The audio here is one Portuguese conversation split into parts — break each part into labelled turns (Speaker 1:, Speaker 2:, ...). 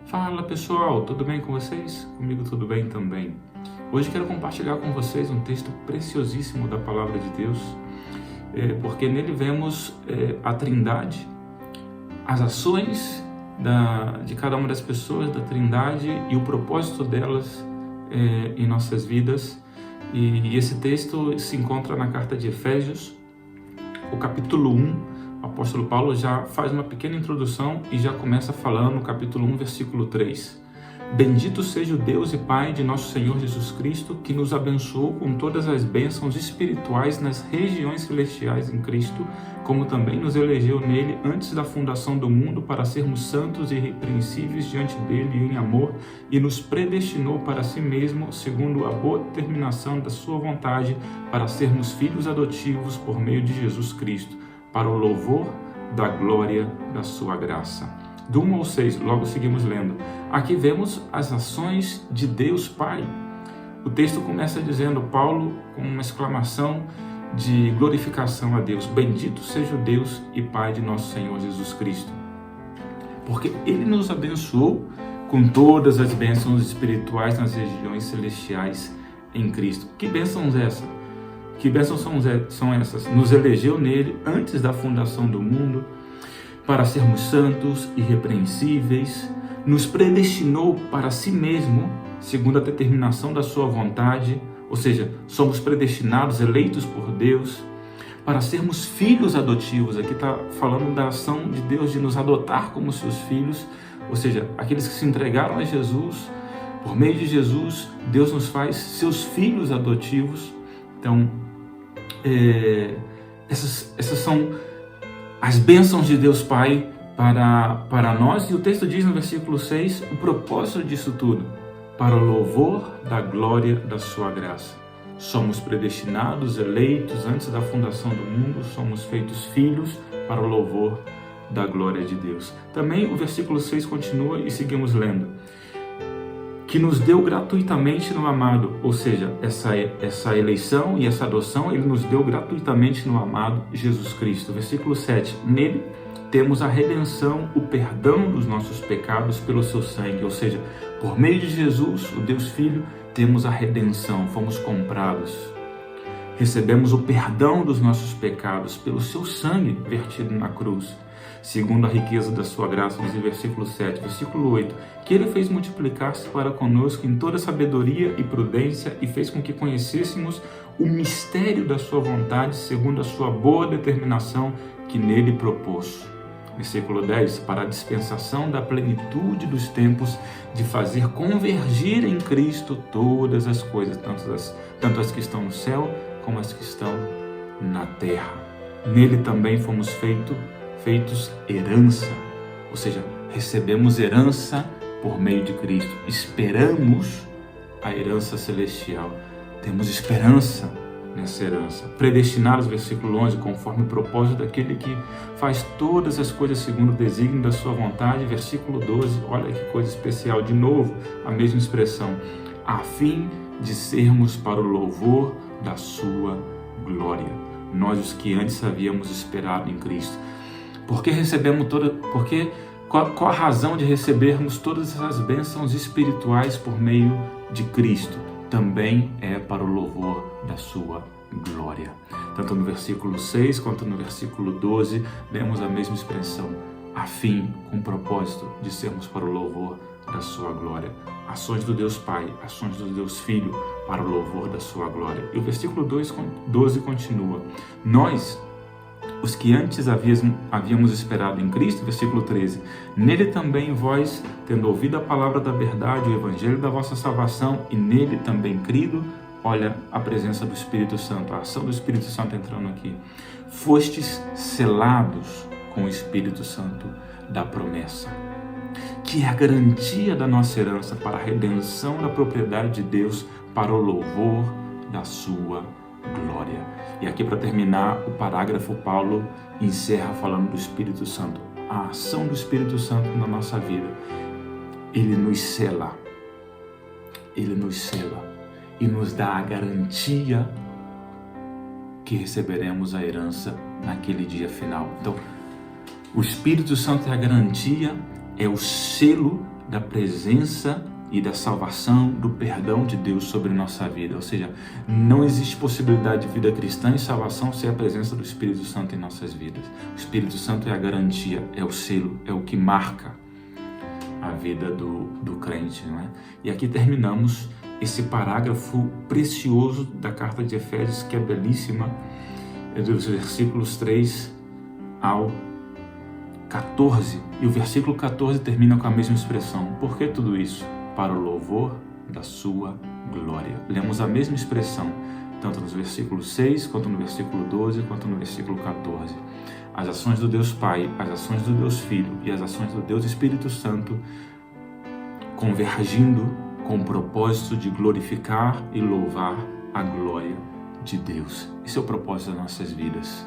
Speaker 1: Fala pessoal, tudo bem com vocês? Comigo tudo bem também. Hoje quero compartilhar com vocês um texto preciosíssimo da Palavra de Deus, porque nele vemos a Trindade, as ações de cada uma das pessoas da Trindade e o propósito delas em nossas vidas. E esse texto se encontra na carta de Efésios, o capítulo 1. O apóstolo Paulo já faz uma pequena introdução e já começa falando no capítulo 1, versículo 3. Bendito seja o Deus e Pai de nosso Senhor Jesus Cristo, que nos abençoou com todas as bênçãos espirituais nas regiões celestiais em Cristo, como também nos elegeu nele antes da fundação do mundo para sermos santos e irrepreensíveis diante dele em amor, e nos predestinou para si mesmo, segundo a boa determinação da sua vontade, para sermos filhos adotivos por meio de Jesus Cristo, para o louvor da glória da sua graça. Do 1 ao 6, logo seguimos lendo. Aqui vemos as ações de Deus Pai. O texto começa dizendo, Paulo, com uma exclamação de glorificação a Deus. Bendito seja o Deus e Pai de nosso Senhor Jesus Cristo. Porque Ele nos abençoou com todas as bênçãos espirituais nas regiões celestiais em Cristo. Que bênçãos essas? Que bênçãos são essas? Nos elegeu nele antes da fundação do mundo para sermos santos, irrepreensíveis, nos predestinou para si mesmo, segundo a determinação da sua vontade, ou seja, somos predestinados, eleitos por Deus, para sermos filhos adotivos. Aqui está falando da ação de Deus de nos adotar como seus filhos, ou seja, aqueles que se entregaram a Jesus. Por meio de Jesus, Deus nos faz seus filhos adotivos. Então, essas são as bênçãos de Deus Pai para nós. E o texto diz no versículo 6, o propósito disso tudo, para o louvor da glória da sua graça. Somos predestinados, eleitos antes da fundação do mundo, somos feitos filhos para o louvor da glória de Deus. Também o versículo 6 continua e seguimos lendo. Que nos deu gratuitamente no amado, ou seja, essa eleição e essa adoção, Ele nos deu gratuitamente no amado Jesus Cristo. Versículo 7, nele temos a redenção, o perdão dos nossos pecados pelo seu sangue, ou seja, por meio de Jesus, o Deus Filho, temos a redenção, fomos comprados. Recebemos o perdão dos nossos pecados pelo seu sangue vertido na cruz. Segundo a riqueza da sua graça, diz em versículo 7, versículo 8, que Ele fez multiplicar-se para conosco em toda sabedoria e prudência e fez com que conhecêssemos o mistério da sua vontade, segundo a sua boa determinação que nele propôs. Versículo 10, para a dispensação da plenitude dos tempos, de fazer convergir em Cristo todas as coisas, tanto as que estão no céu como as que estão na terra. Nele também fomos feitos herança, ou seja, recebemos herança por meio de Cristo, esperamos a herança celestial, temos esperança nessa herança, predestinados, versículo 11, conforme o propósito daquele que faz todas as coisas segundo o desígnio da sua vontade, versículo 12, olha que coisa especial, de novo a mesma expressão, a fim de sermos para o louvor da sua glória, nós os que antes havíamos esperado em Cristo. Qual a razão de recebermos todas essas bênçãos espirituais por meio de Cristo? Também é para o louvor da sua glória. Tanto no versículo 6 quanto no versículo 12, vemos a mesma expressão, a fim, com o propósito de sermos para o louvor da sua glória. Ações do Deus Pai, ações do Deus Filho, para o louvor da sua glória. E o versículo 12 continua, nós, os que antes havíamos esperado em Cristo, versículo 13, nele também vós, tendo ouvido a palavra da verdade, o evangelho da vossa salvação, e nele também crido, olha a presença do Espírito Santo, a ação do Espírito Santo entrando aqui, fostes selados com o Espírito Santo da promessa, que é a garantia da nossa herança para a redenção da propriedade de Deus, para o louvor da sua glória. E aqui, para terminar o parágrafo, Paulo encerra falando do Espírito Santo. A ação do Espírito Santo na nossa vida. Ele nos sela e nos dá a garantia que receberemos a herança naquele dia final. Então, o Espírito Santo é a garantia, é o selo, da presença e da salvação, do perdão de Deus sobre nossa vida. Ou seja, não existe possibilidade de vida cristã e salvação sem a presença do Espírito Santo em nossas vidas. O Espírito Santo é a garantia, é o selo, é o que marca a vida do crente, não é? E aqui terminamos esse parágrafo precioso da carta de Efésios, que é belíssima, dos versículos 3 ao 14. E o versículo 14 termina com a mesma expressão. Por que tudo isso? Para o louvor da sua glória. Lemos a mesma expressão, tanto nos versículos 6, quanto no versículo 12, quanto no versículo 14. As ações do Deus Pai, as ações do Deus Filho e as ações do Deus Espírito Santo convergindo com o propósito de glorificar e louvar a glória de Deus. Esse é o propósito das nossas vidas.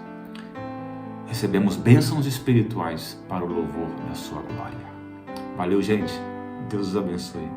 Speaker 1: Recebemos bênçãos espirituais para o louvor da sua glória. Valeu, gente. Deus os abençoe.